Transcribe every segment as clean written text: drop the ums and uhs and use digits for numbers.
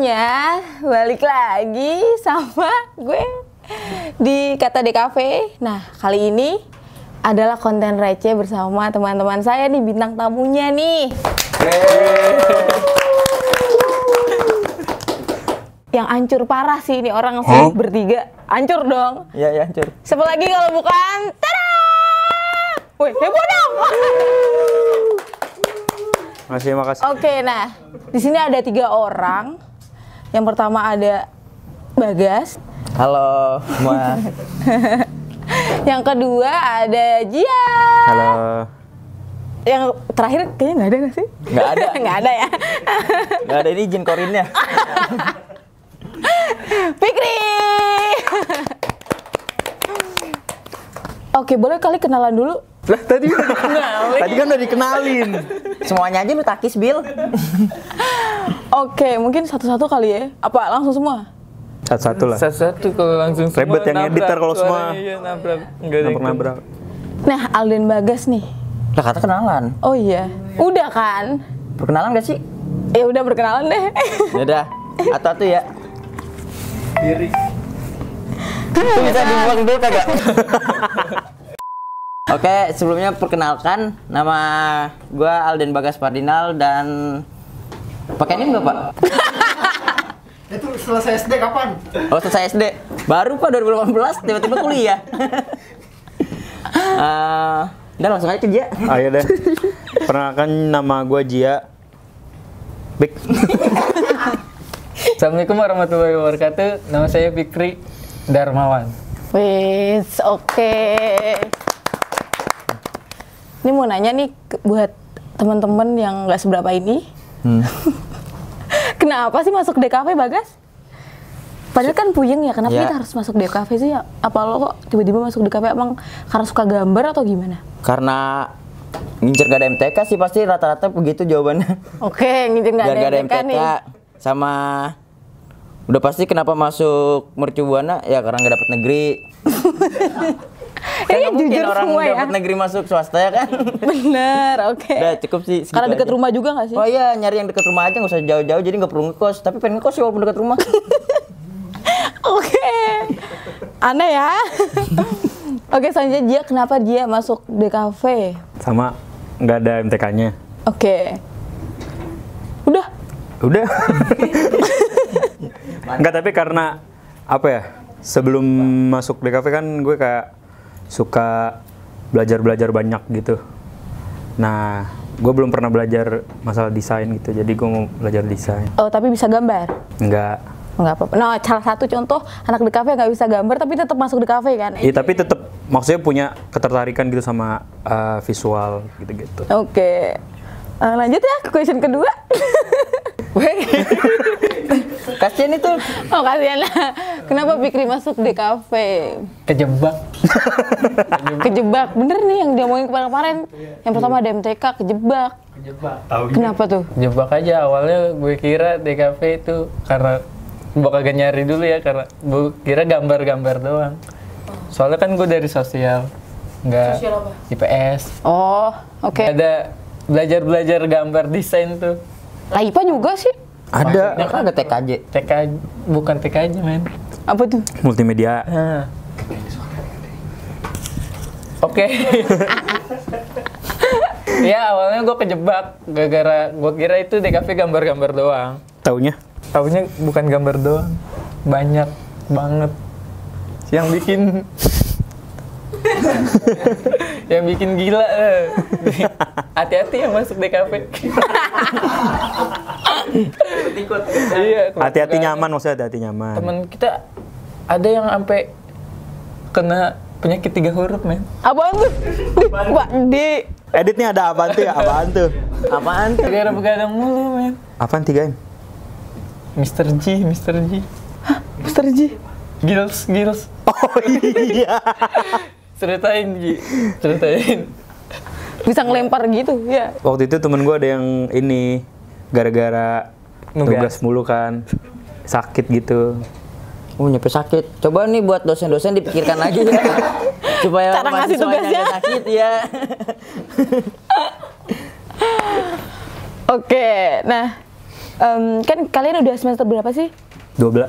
semuanya, balik lagi sama gue di Kata DKV. Nah, kali ini adalah konten receh bersama teman-teman saya nih, bintang tamunya nih. Yang hancur parah sih ini orang sih, bertiga. Hancur dong. Iya, hancur. Siapa lagi kalau bukan tada! Woi, heboh dong. Makasih. Oke, nah di sini ada 3 orang. Yang pertama ada Bagas. Halo semua. Yang kedua ada Jia. Halo. Yang terakhir kayaknya nggak ada nggak sih? Nggak ada. Nggak ada ya. Nggak ada, ini jin korinnya. Fikri. Oke, boleh kali kenalan dulu. Lah tadi udah dikenalin. Tadi kan udah dikenalin. Semuanya aja lu takis, Bil. Oke, mungkin satu-satu kali ya. Apa langsung semua? Satu-satu lah. Satu-satu kalau langsung semua. Ribet yang editor kalau semua. Iya, nabrak. Nah, Alden Bagas nih. Lah kata kenalan. Oh iya. Udah kan? Perkenalan gak sih? Ya udah berkenalan deh. Yaudah. Atau ya. Diri. Itu bisa dibuang dulu kagak? Oke, sebelumnya perkenalkan, nama gua Alden Bagas Fardinal dan pakai NIM nggak, Pak? Itu selesai SD kapan? Oh, selesai SD. Baru Pak 2018 tiba-tiba kuliah. Udah langsung aja ke Jia. Ayo deh. Perkenalkan, nama gua Jia. Big. Assalamualaikum warahmatullahi wabarakatuh. Nama saya Fikri Darmawan. Wis, oke. Ini mau nanya nih buat teman-teman yang nggak seberapa ini. Kenapa sih masuk DKV, Bagas? Padahal kan puyeng ya, kenapa kita harus masuk DKV sih? Apa lo kok tiba-tiba masuk DKV? Emang karena suka gambar atau gimana? Karena ngincer gak ada MTK sih, pasti rata-rata begitu jawabannya. Oke, ngincer gak ada MTK nih. Sama udah pasti kenapa masuk Mercu Buana ya karena nggak dapet negeri. Kan nggak mungkin orang dapat negeri masuk swasta ya kan? Bener, oke. Udah cukup sih. Karena deket rumah juga nggak sih? Oh iya, nyari yang deket rumah aja, nggak usah jauh-jauh, jadi nggak perlu ngekos. Tapi pengen ngekos sih walaupun deket rumah. Oke, aneh ya. Oke, selanjutnya Jia, kenapa Jia masuk DKV? Sama nggak ada MTK-nya. Oke. Udah. Enggak, tapi karena apa ya? Sebelum masuk DKV kan gue kayak suka belajar banyak gitu. Nah, gue belum pernah belajar masalah desain gitu. Jadi gue mau belajar desain. Oh, tapi bisa gambar? Enggak. Enggak apa-apa. Nah, salah satu contoh anak DKV nggak bisa gambar tapi tetap masuk DKV kan? Iya, tapi tetap maksudnya punya ketertarikan gitu sama visual gitu-gitu. Oke. Lanjut ya ke question kedua. Kasian itu. Oh, kasihan lah. Kenapa Fikri masuk DKV? Kejebak. Kejebak. Bener nih yang diomongin kemarin. Yang pertama ada MTK, kejebak. Kenapa tuh? Kejebak aja. Awalnya gue kira DKV itu karena gue kagak nyari dulu ya, karena gue kira gambar-gambar doang. Soalnya kan gue dari sosial, nggak IPS. Oh, oke. Ada belajar gambar desain tuh. Lah, IPA juga sih. Ada. Ya kan ada TKJ. Bukan TKJ, men. Apa tuh? Multimedia. Oke. Ya, awalnya gue kejebak gara-gara gue kira itu DKV gambar-gambar doang. Taunya? Taunya bukan gambar doang, banyak banget yang bikin yang bikin gila. Hati-hati yang masuk DKV. Iya, Hati-hati nyaman, maksudnya hati-hati nyaman. temen kita ada yang sampai kena penyakit 3 huruf, men. Apaan tuh? Di Editnya ada apaan tuh ya? Apaan tuh? Apaan tuh? Gara-gara begadang mulu, men. Apaan 3M? Mr. G. Mr. G. Gills. Oh iya. Ceritain, Ji. Ceritain. Bisa ngelempar gitu, ya. Waktu itu temen gue ada yang ini gara-gara tugas mulu kan, sakit gitu. Nyampe sakit. Coba nih buat dosen-dosen dipikirkan lagi ya. Supaya cara ngasih tugasnya nggak sakit ya. Oke, nah Kan kalian udah semester berapa sih? 12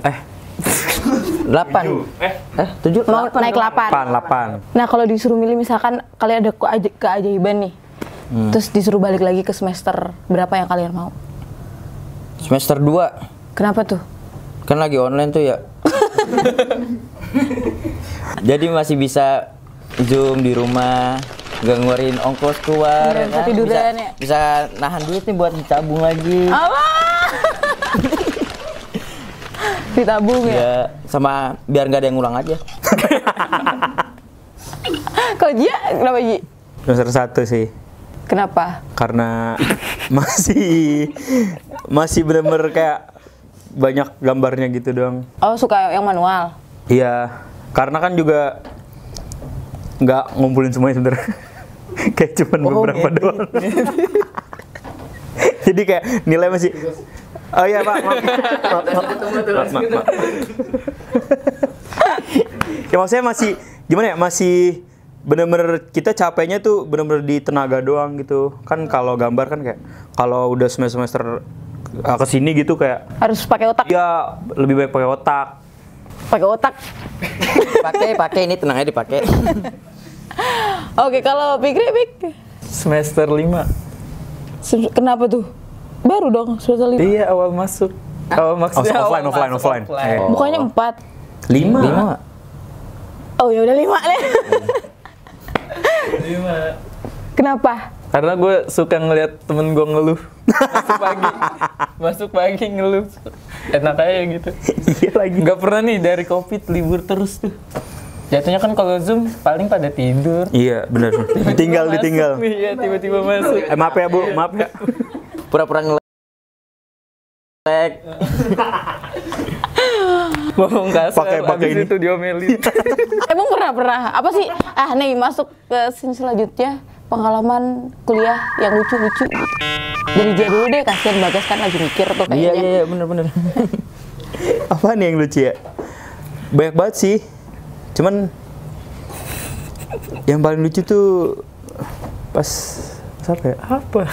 8. 7. Mau naik 8. 8. Nah, kalau disuruh milih misalkan kalian ada keajaiban nih. Terus disuruh balik lagi ke semester berapa yang kalian mau? Semester 2. Kenapa tuh? Kan lagi online tuh ya. Jadi masih bisa Zoom di rumah, nggak ngeluarin ongkos keluar, Iya, ya kan? tiduran ya. Bisa nahan duit nih buat ditabung lagi. Apa? Ditabung ya? Ya, sama biar nggak ada yang ngulang aja. Kalau Jia, kenapa Ji? Semester 1 sih. Kenapa? Karena masih bener-bener kayak banyak gambarnya gitu dong. Oh, suka yang manual? Iya, karena kan juga nggak ngumpulin semuanya sebenarnya. Kayak cuman beberapa gitu. doang. Jadi kayak nilai masih. Oh iya Pak, maaf. Maaf. Ya maksudnya masih gimana ya? Masih bener-bener kita capeknya tuh bener-bener di tenaga doang gitu. Kan kalau gambar kan kayak kalau udah semester kesini gitu kayak Harus pakai otak? ya lebih baik pakai otak. Pakai otak. Pakai ini tenang aja dipakai. Oke, kalau Fikri, Fik? Semester 5. Kenapa tuh? Baru dong, semester 5. Iya, awal masuk. Awal maksudnya Offline. awal masuk Offline. Bukannya 4. 5. Oh ya udah 5 deh. 5. Kenapa? Karena gue suka ngeliat temen gue ngeluh. Masuk pagi ngeluh. Enak aja gitu. Iya lagi. Nggak pernah nih dari COVID libur terus tuh. Jatuhnya kan kalau Zoom paling pada tidur. Iya, benar. Ditinggal. Iya, tiba-tiba masuk. Maaf ya, Bu. Maaf ya. Pura-pura ngelek. Ngomong kasar, Pakai abis ini. itu diomelin. Emang pernah? Apa sih? Nih masuk ke scene selanjutnya. Pengalaman kuliah yang lucu-lucu gitu. Dari Jia dulu deh, kasihan Bagas kan lagi mikir tuh kayaknya. Iya, bener. Apa nih yang lucu ya? Banyak banget sih. Cuman yang paling lucu tuh pas apa ya? Apa?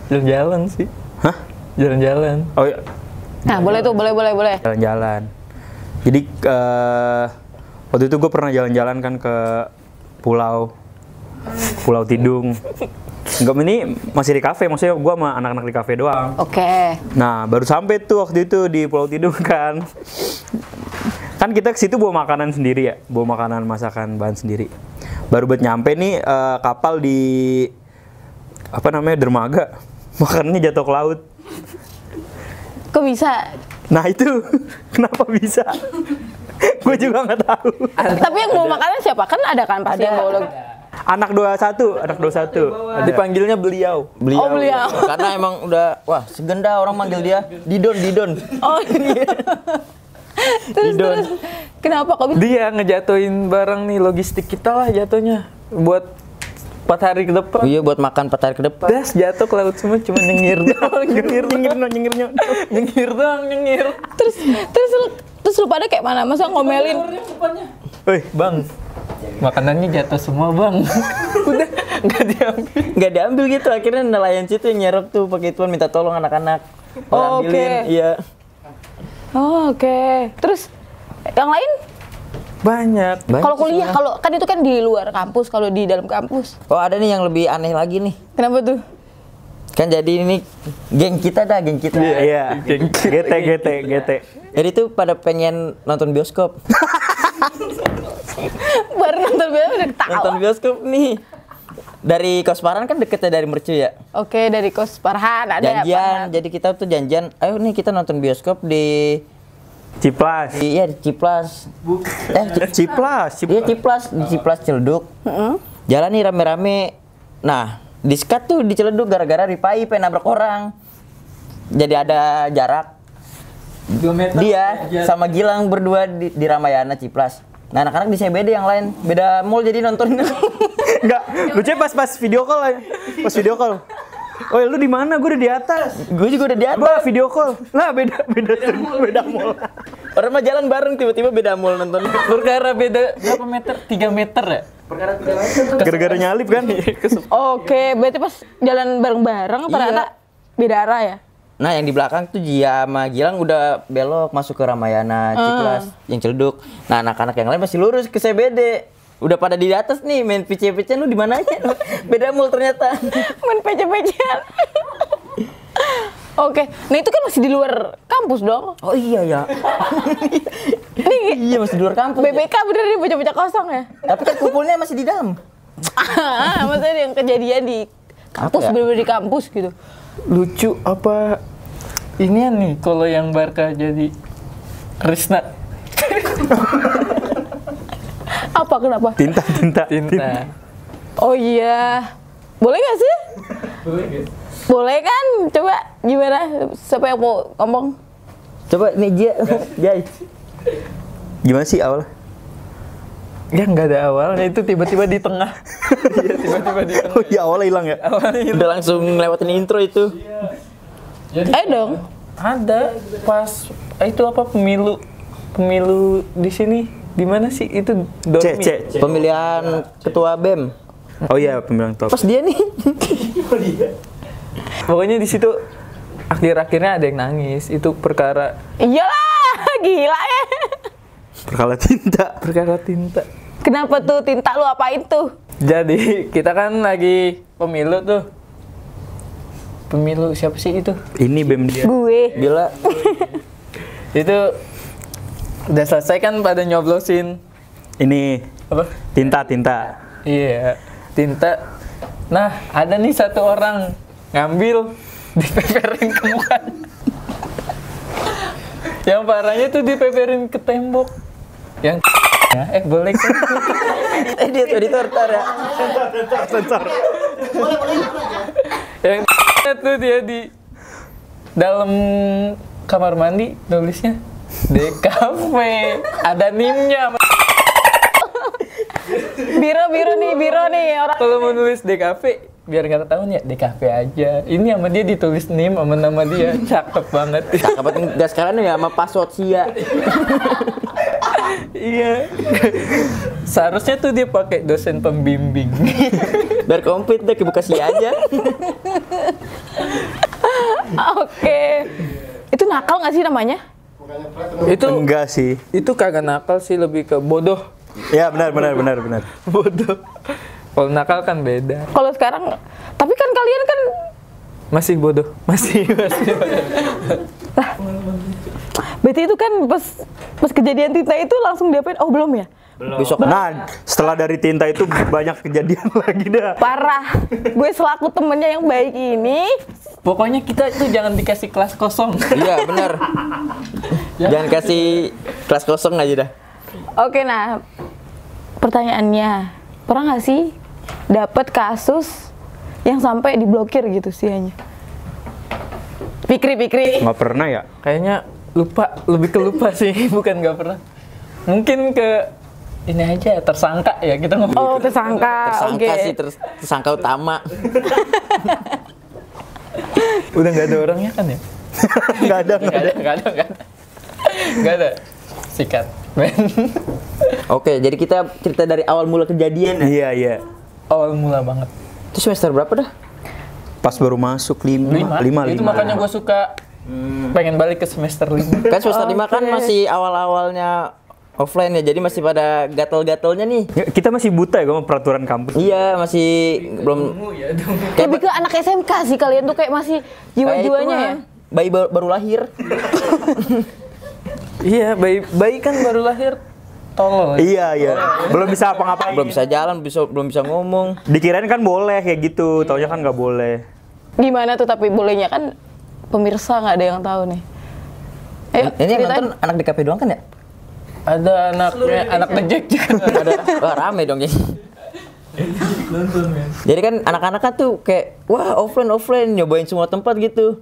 Jalan-jalan sih. Hah? Jalan-jalan. Oh iya, Nah, boleh tuh, boleh. jalan-jalan. Jadi waktu itu gue pernah jalan-jalan kan ke Pulau Tidung. Enggak, ini masih di kafe, maksudnya gue sama anak-anak di kafe doang. Oke. Nah, baru sampai tuh waktu itu di Pulau Tidung kan. Kan kita ke situ bawa makanan sendiri ya, bawa makanan masakan bahan sendiri. Baru buat nyampe nih kapal di apa namanya dermaga, makanannya jatuh ke laut. Kok bisa? Nah itu kenapa bisa? Gue juga nggak tahu. Tapi yang mau makanan siapa? Kan ada kan pasti yang bawa lagi. Anak 21. Dipanggilnya beliau. Oh, beliau. Karena emang udah, wah segenda orang manggil dia Didon. Oh iya. terus kenapa kok bisa? Dia ngejatuhin barang nih logistik kita lah jatuhnya buat 4 hari ke depan. Iya, buat makan 4 hari ke depan. Das jatuh ke laut semua cuma nyengir doang, nyengir doang. Terus lu pada kayak mana? Masa ngomelin? Wih, Bang, makanannya jatuh semua bang. Udah Nggak diambil gitu, akhirnya nelayan situ yang nyerok tuh pakai tuan minta tolong anak-anak. Oh, Ambilin, oke. Iya. Oh, oke. Terus yang lain? banyak. Kalau kuliah, kalau kan itu kan di luar kampus, kalau di dalam kampus. Oh, ada nih yang lebih aneh lagi nih. Kenapa tuh? Kan jadi ini geng kita. iya. GT. Jadi tuh pada pengen nonton bioskop. Baru nonton film udah ketawa. Nonton bioskop nih. Dari Kosparan kan deketnya dari Mercu ya. Oke, dari Kos Farhan ada ya, Janjian. Farhan. Jadi kita tuh janjian, ayo nih kita nonton bioskop di Ciplas. iya di Ciplas. Ciplas. Iya Ciplas, di Ciplas Ciledug. Jalan nih rame-rame. Nah, diskat tuh di Ciledug gara-gara Ripai pengen nabrak orang. Jadi ada jarak. 2 meter. Dia sama Gilang berdua di Ramayana Ciplas. Nah, anak-anak di CBD yang lain, beda mall jadi nonton. Enggak, lucunya pas video call aja. Pas video call. Oh, lu di mana? Gue udah di atas. Gue juga udah di atas. Apa video call? Lah beda mall. Orang mah jalan bareng tiba-tiba beda mall nonton. Perkara beda berapa meter? 3 meter ya? Gara-gara nyalip kan? Oke, berarti pas jalan bareng-bareng ternyata beda arah ya? Nah, yang di belakang tuh Jia sama Gilang udah belok masuk ke Ramayana, Ciklas, yang Ciledug. Nah, anak-anak yang lain masih lurus ke CBD. Udah pada di atas nih main PC-PC, lu di mana aja? Beda mul ternyata. Main PC-PC-an. Oke, nah itu kan masih di luar kampus dong. Oh iya ya. Iya masih di luar kampus. BBK bener nih bocah-bocah kosong ya. Tapi kan kumpulnya masih di dalam. Maksudnya yang kejadian di kampus, Apa ya? bener-bener di kampus gitu. Lucu apa ini nih kalau yang Barca jadi Krisna Apa, kenapa? Tinta. Tinta. Oh iya. Boleh gak sih? Boleh guys. Boleh kan? Coba gimana? Siapa yang mau ngomong? Coba nih Jia, Jai. Gimana sih awal? Ya nggak ada awalnya, itu tiba-tiba di tengah. Iya, tiba-tiba di tengah. Oh iya, awalnya hilang ya? Awalnya Udah langsung ngelewatin intro itu. Jadi Dong. ada pas itu apa pemilu di sini di mana sih itu Dormi. C. Pemilihan ketua BEM. Oh iya, pembilang top. Pas dia nih. Pokoknya di situ akhir-akhirnya ada yang nangis. Itu perkara Iyalah, gila ya. Perkara tinta. Kenapa tuh tinta lu apain tuh? Jadi kita kan lagi pemilu tuh. Pemilu siapa sih itu? Ini BEM dia. Gue. Bila Itu udah selesai kan pada nyoblosin Ini apa? tinta. Iya, tinta. Nah, ada nih satu orang ngambil dipeperin ke muka. Yang parahnya tuh dipeperin ke tembok. Yang ya, boleh kan? editor tar ya. Sensor. Yang tuh dia di dalam kamar mandi nulisnya DKV, ada NIM-nya. Biro nih orang. Kalau mau nulis DKV, biar nggak ketahuan ya DKV aja. Ini sama dia ditulis NIM sama nama dia, cakep banget. Cakep banget gas sekarang ya sama password Sia. Iya. Seharusnya tuh dia pakai dosen pembimbing. Biar komplit deh kebuka Sia aja. Oke. Itu nakal nggak sih namanya? Itu Enggak sih. itu kagak nakal sih, lebih ke bodoh. Ya benar. Bodoh. Kalau nakal kan beda. Kalau sekarang, tapi kan kalian kan Masih bodoh. Masih. berarti itu kan pas kejadian tinta itu langsung diapain? Oh belum ya? Besok Nah, setelah dari tinta itu banyak kejadian lagi dah. Parah. Gue selaku temennya yang baik ini, Pokoknya kita itu jangan dikasih kelas kosong. iya benar. Jangan kasih kelas kosong aja dah. oke, nah pertanyaannya, pernah nggak sih dapat kasus yang sampai diblokir gitu sianya? Pikri. Nggak pernah ya? Kayaknya lebih ke lupa sih, bukan nggak pernah. Mungkin ke ini aja tersangka ya kita ngomong. Oh tersangka, Tersangka oke. sih tersangka utama. Udah nggak ada orangnya kan ya? Nggak ada. Nggak ada. Sikat. Oke, jadi kita cerita dari awal mula kejadian ya. Iya. Awal mula banget. Itu semester berapa dah? Pas baru masuk 5. Itu makanya gue suka pengen balik ke semester 5. Kan semester 5 kan masih awal-awalnya offline ya, jadi masih pada gatel-gatelnya nih. Ya, kita masih buta ya sama peraturan kampus. Iya, masih belum Lebih ke anak SMK sih kalian tuh kayak masih jiwa-jiwanya ya. Bayi baru lahir. Iya, bayi kan baru lahir tolol. Iya. Belum bisa apa-ngapain. Belum bisa jalan, belum bisa ngomong. Dikirain kan boleh kayak gitu, taunya kan nggak boleh. Gimana tuh tapi bolehnya kan pemirsa nggak ada yang tahu nih. Ayo, Ini yang ceritain. nonton anak DKP doang kan ya? Ada anak ngejek juga. Ada. Wah, rame dong jadi. Jadi kan anak-anak kan tuh kayak wah offline nyobain semua tempat gitu.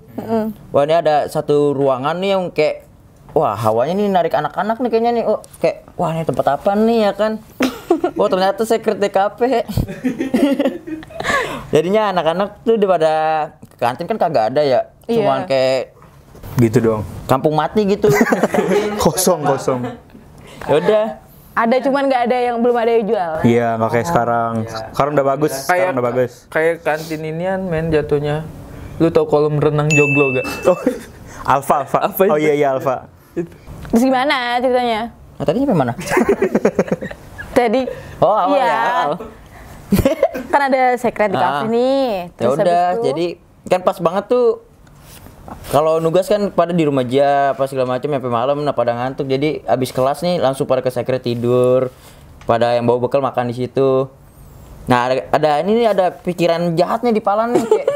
Wah, ini ada satu ruangan nih yang kayak wah hawanya nih narik anak-anak nih kayaknya nih. Oh kayak wah ini tempat apa nih ya kan? Oh ternyata secret DKP. Jadinya anak-anak tuh daripada ke kantin kan kagak ada ya. Cuman Iya. kayak Gitu dong. kampung mati gitu. Kosong. Ya udah. Ada cuman nggak ada yang belum ada yang jual. Iya, nggak kayak sekarang. Sekarang udah bagus. Sekarang udah bagus. Kayak kantin inian men jatuhnya. Lu tau kolam renang Joglo gak? Oh, Alfa. Apa itu? Oh iya Alfa. Terus gimana ceritanya? Nah, tadi sampai mana? Tadi Oh, awal iya. ya, awal. Kan ada secret di cafe nih. Ya Terus udah, habis itu- jadi kan pas banget tuh kalau nugas kan pada di rumah aja apa segala macam sampai malam, nah pada ngantuk. Jadi abis kelas nih langsung pada ke secret tidur. Pada yang bawa bekal makan di situ. Nah, ada ini nih, ada pikiran jahatnya di pala nih kayak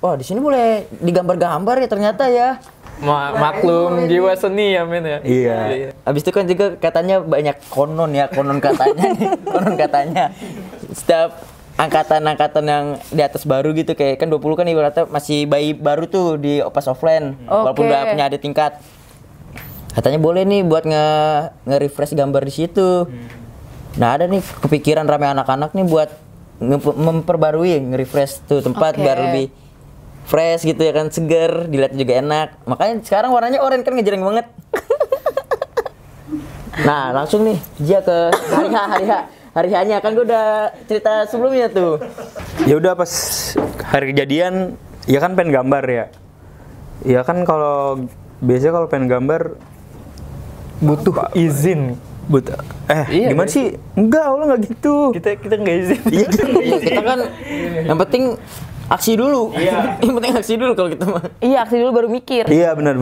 wah, di sini boleh digambar-gambar ya ternyata ya. Maklum jiwa seni ya men ya. Iya. Habis itu kan juga katanya banyak konon katanya nih, konon katanya. Setiap angkatan-angkatan yang di atas baru gitu kayak kan 20 kan ibaratnya masih bayi baru tuh di pas offline walaupun udah punya ada tingkat. Katanya boleh nih buat nge-refresh gambar di situ. Nah, ada nih kepikiran rame anak-anak nih buat memperbarui, nge-refresh tuh tempat Oke. biar lebih fresh gitu ya kan, seger, dilihat juga enak. Makanya sekarang warnanya oranye kan ngejreng banget. Nah, langsung nih dia ke hari H-nya kan gue udah cerita sebelumnya tuh. Ya udah pas hari kejadian, ya kan pengen gambar ya. Ya kan kalau biasanya kalau pengen gambar Butuh izin. Iya, gimana kan? sih? Enggak, Allah nggak gitu. Kita nggak izin. Iya. Iya, kita kan yang penting aksi dulu. Yang penting aksi dulu kalau kita mah. Iya, aksi dulu baru mikir. Iya benar.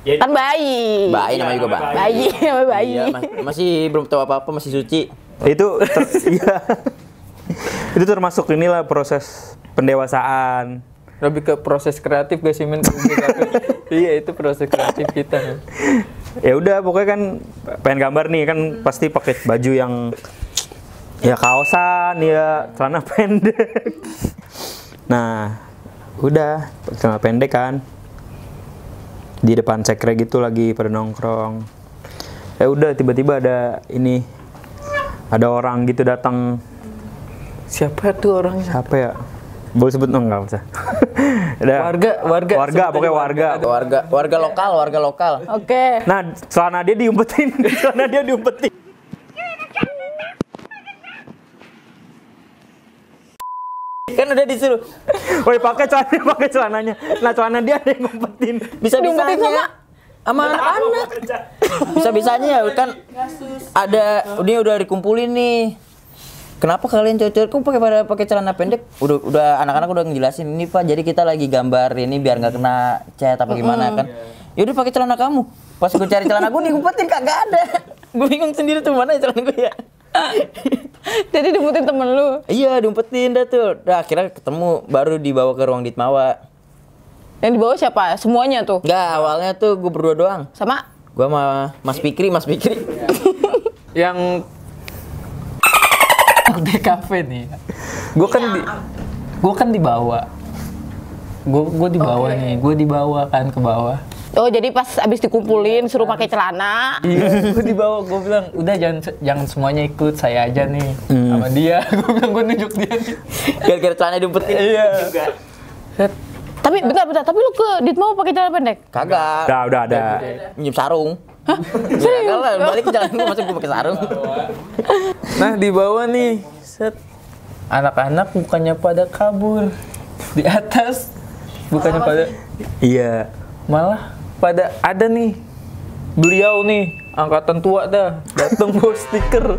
Kan bayi. Bayi namanya juga bayi. Bayi, namanya bayi. Iya, masih belum tahu apa-apa, masih suci. Iya. Itu termasuk inilah proses pendewasaan. Lebih ke proses kreatif gak sih men? Iya, itu proses kreatif kita men. Ya udah pokoknya kan pengen gambar nih kan pasti pakai baju yang ya kaosan ya celana pendek. Nah, udah celana pendek kan. Di depan sekre gitu lagi pada nongkrong. Ya udah tiba-tiba ada ini. Ada orang gitu datang. Siapa tuh orangnya? Siapa ya? Boleh sebut enggak usah. Ada Warga. pokoknya warga. Warga lokal. Oke. Nah, celana dia diumpetin. Kan udah disuruh. Woi, pakai celananya. Nah, celana dia ada yang ngumpetin. Bisa-bisanya sama anak-anak. Bisa-bisanya ya kan ada ini udah dikumpulin nih. Kenapa kalian cowok-cowok kok pakai celana pendek? Udah anak-anak udah ngejelasin ini Pak, jadi kita lagi gambar ini biar nggak kena cat apa gimana kan. Ya udah pakai celana kamu. Pas gue cari celana gue diumpetin kagak ada. Gue bingung sendiri tuh mana ya celana gue ya. Jadi diumpetin temen lu. Iya, diumpetin dah tuh. Dah akhirnya ketemu baru dibawa ke ruang Ditmawa. Yang dibawa siapa? Semuanya tuh. Enggak, awalnya tuh gue berdua doang. Sama Gua sama Mas Fikri. Yang DKV nih. Gue kan dibawa. Gue dibawa nih. Gue dibawa kan ke bawah. Oh, jadi pas abis dikumpulin suruh pakai celana. Iya, gue dibawa. Gue bilang, udah jangan semuanya ikut, saya aja nih sama dia. Gue bilang gue nunjuk dia nih. Gara-gara celana diumpetin. Iya. Juga. Tapi bentar, tapi lu ke Ditmau pakai celana pendek? Kagak. Udah ada. Minjem sarung. Hah? Serius? Lah, balik ke jalan gua masa gua pakai sarung. Nah, di bawah nih, set. Anak-anak bukannya pada kabur. Di atas bukannya pada Iya. malah pada ada nih. Beliau nih, angkatan tua dah, datang bawa stiker.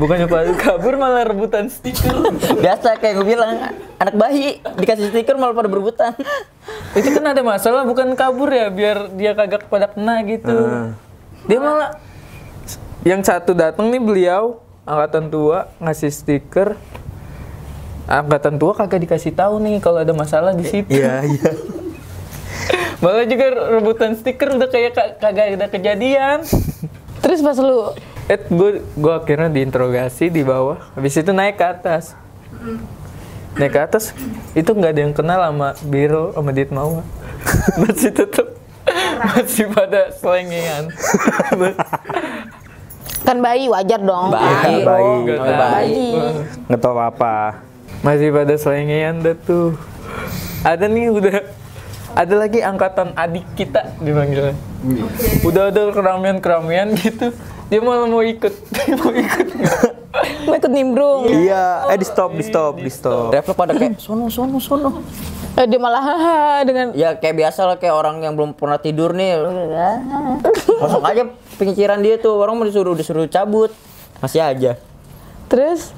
Bukannya pada kabur malah rebutan stiker. Biasa kayak gue bilang, anak bayi dikasih stiker malah pada berebutan. Itu kan ada masalah, bukan kabur ya, biar dia kagak pada kena gitu. Dia malah yang satu datang nih beliau angkatan tua ngasih stiker. Angkatan tua kagak dikasih tahu nih kalau ada masalah di situ. Iya. Malah juga rebutan stiker udah kayak kagak ada kejadian. Terus pas lu Gue akhirnya diinterogasi di bawah. Habis itu naik ke atas. Naik ke atas, itu nggak ada yang kenal sama Biro sama Ditmawa. Masih tetep masih pada selengean. kan bayi wajar dong. Bayi. Bayi. Nggak tahu apa. Masih pada selengean dah tuh. Ada nih udah ada lagi angkatan adik kita dipanggilnya. Udah ada keramian gitu. Dia malah mau ikut. Mau ikut nggak? Mau ikut nimbrung. Iya, di stop. Refleks pada kayak sono. Dia malah dengan Ya kayak biasa lah, kayak orang yang belum pernah tidur nih. Kosong aja pikiran dia tuh, orang mau disuruh cabut. Masih aja. terus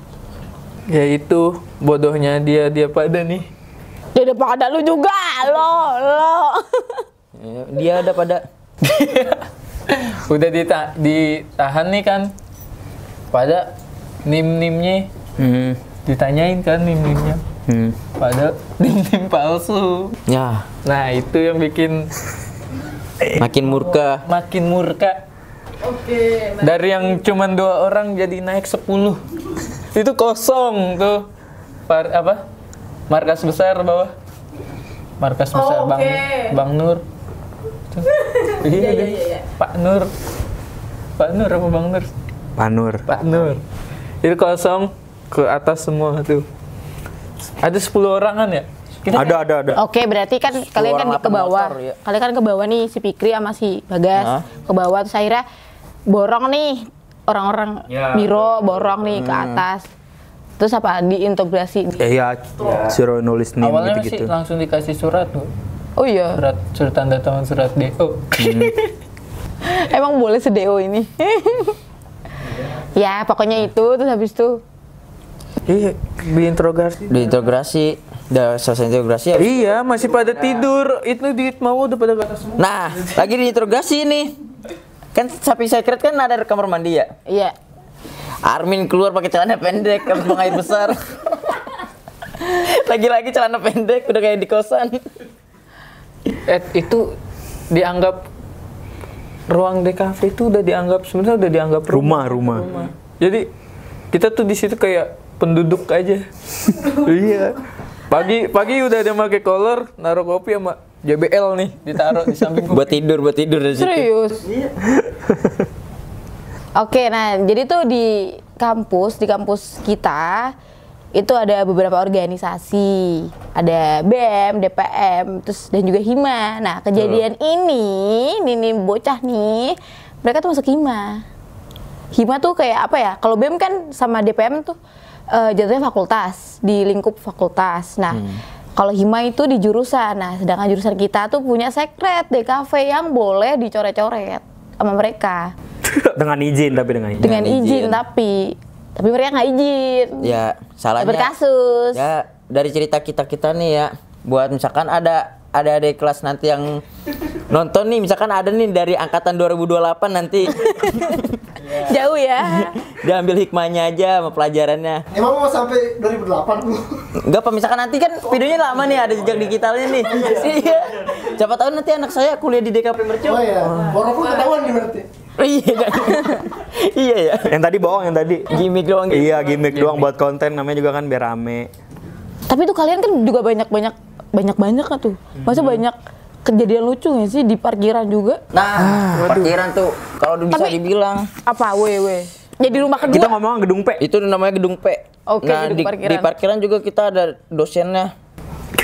Ya itu bodohnya dia pada nih. dia udah pada lu juga lo. Ya, dia ada pada Udah ditahan nih kan. Pada nim-nimnya ditanyain kan nim-nimnya. Pada nim-nim palsu. ya Nah, itu yang bikin makin murka. makin murka. Dari yang cuman 2 orang jadi naik 10. Itu kosong tuh. Markas besar bawah. Markas besar Bang Nur. Tuh. Iya. Pak Nur apa Bang Nur? Pak Nur. Itu kosong ke atas semua tuh. Ada 10 orang kan ya? Ada. Oke, berarti kan kalian kan orang ke bawah. motor, ya. Kalian kan ke bawah nih si Fikri sama si Bagas. Ke bawah terus akhirnya borong nih orang-orang Miro borong nih ke atas. Terus apa diintegrasi? Iya, suruh nulis nim Awalnya masih gitu-gitu. langsung dikasih surat tuh. Oh iya. Surat tanda tangan surat DO. Emang boleh sedeo ini? Ya, pokoknya itu terus habis itu Iya, Diintegrasi. Udah selesai integrasi ya. Iya, masih pada tidur. Itu di mau udah pada kata semua. Nah, lagi diinterogasi nih. Kan sapi secret kan ada di kamar mandi ya. iya. Armin keluar pakai celana pendek, habis buang air besar. Lagi-lagi celana pendek, udah kayak di kosan. Itu dianggap ruang DKV itu udah dianggap sebenarnya udah dianggap Rumah. Jadi kita tuh di situ kayak penduduk aja. Iya. Pagi udah ada pakai kolor, naruh kopi sama JBL nih, ditaruh di samping kopi. buat tidur di situ. Serius? Oke, nah jadi tuh di kampus kita itu ada beberapa organisasi, ada BEM, DPM, terus dan juga Hima. Nah kejadian ini bocah nih, mereka tuh masuk Hima. Hima tuh kayak apa ya? Kalau BEM kan sama DPM tuh jatuhnya fakultas, di lingkup fakultas. Nah kalau Hima itu di jurusan. Nah sedangkan jurusan kita tuh punya sekret DKV yang boleh dicoret-coret sama mereka. Dengan izin Dengan izin tapi mereka nggak izin. Ya, salahnya. Berkasus. Ya, dari cerita kita nih ya, buat misalkan ada adik kelas nanti yang nonton nih, misalkan ada nih dari angkatan 2028 nanti. Jauh ya. Dia ambil hikmahnya aja sama pelajarannya. Emang mau sampai 2008 lu? Enggak apa, misalkan nanti kan videonya lama nih, ada jejak digitalnya nih. Iya. Siapa tahu nanti anak saya kuliah di DKP Mercu. Oh iya, walaupun ketahuan nih berarti. Iya kan? Iya ya. Yang tadi bohong, yang tadi. Gimik doang gitu. Iya, gimmick doang buat konten, namanya juga kan biar rame. Tapi tuh kalian kan juga banyak kan tuh. Masa banyak kejadian lucu nggak sih di parkiran juga? Nah, parkiran tuh kalau bisa Tapi- dibilang Apa Jadi rumah kedua. Kita ngomong gedung P. itu namanya gedung P. Oke, Nah, gedung di parkiran juga kita ada dosennya.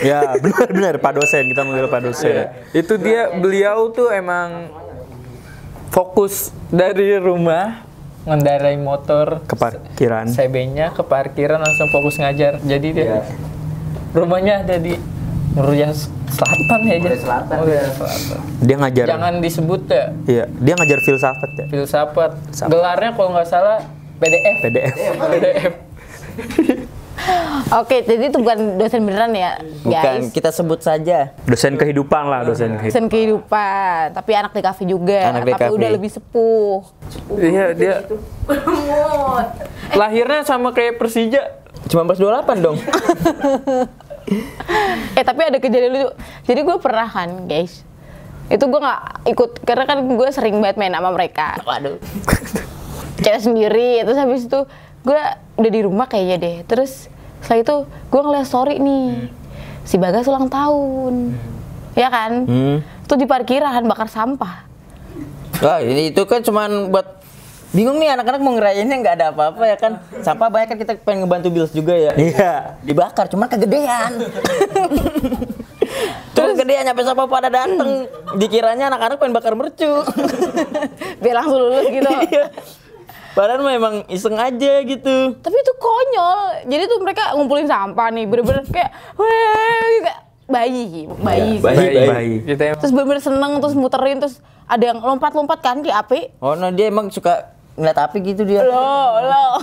Ya, benar Pak dosen, kita manggil Pak dosen. Itu beliau tuh emang fokus dari rumah ngendarai motor Ke parkiran. CB-nya ke parkiran langsung fokus ngajar. Jadi dia rumahnya ada di Muria Selatan ya aja. Muria Selatan. Dia ngajar. Jangan disebut ya Iya, dia ngajar filsafat ya. filsafat. Gelarnya kalau nggak salah PDF. PDF. Oke, jadi itu bukan dosen beneran ya, Bukan, guys. kita sebut saja. Dosen kehidupan lah, dosen kehidupan. Dosen kehidupan, tapi anak DKV juga, Anak tapi DKV. udah lebih sepuh. Iya, dia lahirnya sama kayak Persija. 1928 dong. Tapi ada kejadian lucu. Jadi gue pernah kan, guys. Itu gue nggak ikut karena kan gue sering banget main sama mereka. Waduh. Cewek sendiri. Terus habis itu gue udah di rumah kayaknya deh. Terus setelah itu gue ngeliat story nih. Si Bagas ulang tahun. Ya kan? Tuh di parkiran bakar sampah. Wah, ini itu kan cuman buat bingung nih anak-anak mau ngerayainnya nggak ada apa-apa ya kan. Sampah banyak kan, kita pengen ngebantu Bills juga ya. Iya. Dibakar cuman kegedean. Terus kegedean nyampe sampah pada dateng. Dikiranya anak-anak pengen bakar mercu. Biar langsung lulus gitu. Iya. Padahal memang iseng aja gitu. Tapi itu konyol. Jadi tuh mereka ngumpulin sampah nih, bener-bener kayak, weh, bayi sih. Bayi. Kita emang Terus bener-bener seneng, terus muterin, terus ada yang lompat-lompat kan di api. Oh, nah dia emang suka ngeliat api gitu dia. Loh.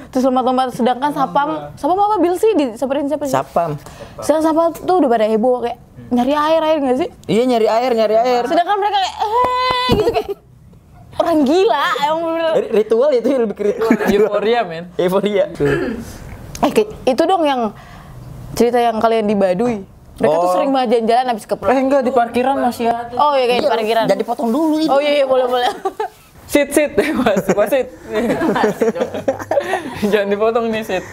Terus lompat-lompat, sedangkan sapam apa Bil sih disamperin siapa sih? Sapam. Sedangkan sapam tuh udah pada heboh kayak nyari air nggak sih? Iya nyari air. Sedangkan mereka kayak gitu kayak orang gila, emang bener. Ritual itu lebih ke ritual. euforia, men. Euforia. Itu dong yang cerita yang kalian di Baduy. Mereka tuh Oh. sering banget jalan-jalan habis ke Enggak, di parkiran masih ada. Oh iya kayak di parkiran. Jadi potong dulu ini. Oh iya boleh. Sit. Wasit. Jangan dipotong nih, sit.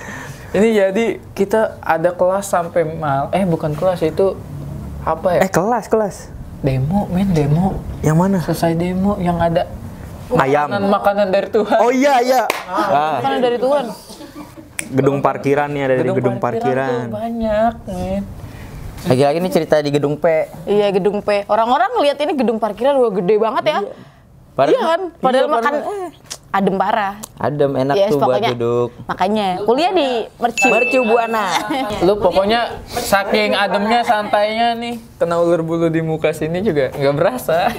Ini jadi kita ada kelas sampai bukan kelas itu apa ya? Kelas. Demo. Yang mana? Selesai demo yang ada Ayam. makanan dari Tuhan. Oh iya. Karena dari Tuhan. Gedung parkiran nih, ada di gedung tuh parkiran. banyak, men. Lagi-lagi ini cerita di gedung P. Iya gedung P. Orang-orang ngeliat ini gedung parkiran udah gede banget ya. Iya kan? Padahal makan adem parah. Adem, enak Yes, tuh buat pokoknya. duduk. Makanya kuliah di Mercu Buana. Lu pokoknya saking ademnya santainya nih, kena ular bulu di muka sini juga nggak berasa.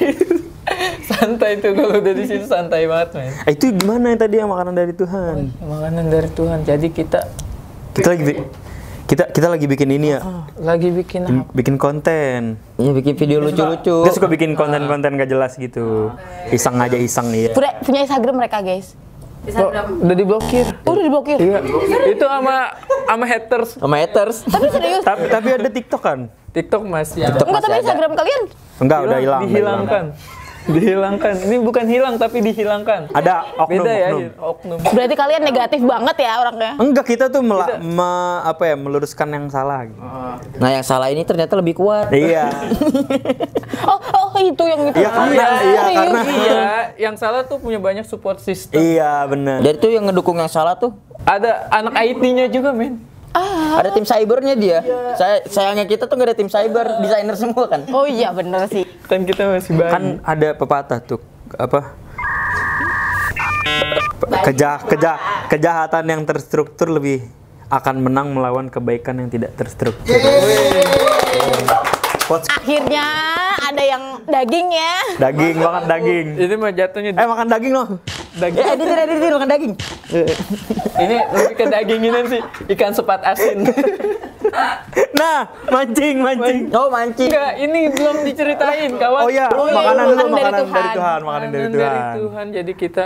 Santai tuh kalau udah di situ santai banget, men. Itu gimana yang tadi yang makanan dari Tuhan? Makanan dari Tuhan. Jadi kita Kita lagi bikin ini ya. lagi bikin apa? Bikin konten. Iya bikin video lucu-lucu. Dia suka bikin konten-konten gak jelas gitu. Iseng aja iya. punya Instagram mereka guys. Udah diblokir. Oh, udah diblokir. Iya. Itu sama haters. Sama haters. Tapi serius. Tapi ada TikTok kan? TikTok masih TikTok Enggak, tapi masih ada. Instagram kalian Enggak, udah hilang. Dihilangkan. Ini bukan hilang tapi dihilangkan. Ada oknum. Beda ya, oknum. oknum. berarti kalian negatif banget ya orangnya. Enggak, kita tuh meluruskan yang salah gitu. Nah yang salah ini ternyata lebih kuat. Iya. Oh itu yang itu. Iya, karena Iya, yang salah tuh punya banyak support system. iya benar. Jadi tuh yang ngedukung yang salah tuh Ada anak IT-nya juga, men. ada tim cybernya dia. Sayangnya kita tuh gak ada tim cyber, desainer semua kan. Oh iya bener sih. Kan kita masih bayi. Kan ada pepatah tuh apa? Kejahatan yang terstruktur lebih akan menang melawan kebaikan yang tidak terstruktur. Akhirnya ada yang daging ya. Daging, makan daging. Ini mah jatuhnya Makan daging loh. daging. Editor makan daging. Ini lebih ke daginginan sih, ikan sepat asin. Nah, mancing. Oh mancing. Enggak, ini belum diceritain, kawan. Oh iya, iya, makanan dulu, makanan dari makanan dari Tuhan. Tuhan, makanan dari Makanan dari Tuhan. Tuhan. Jadi kita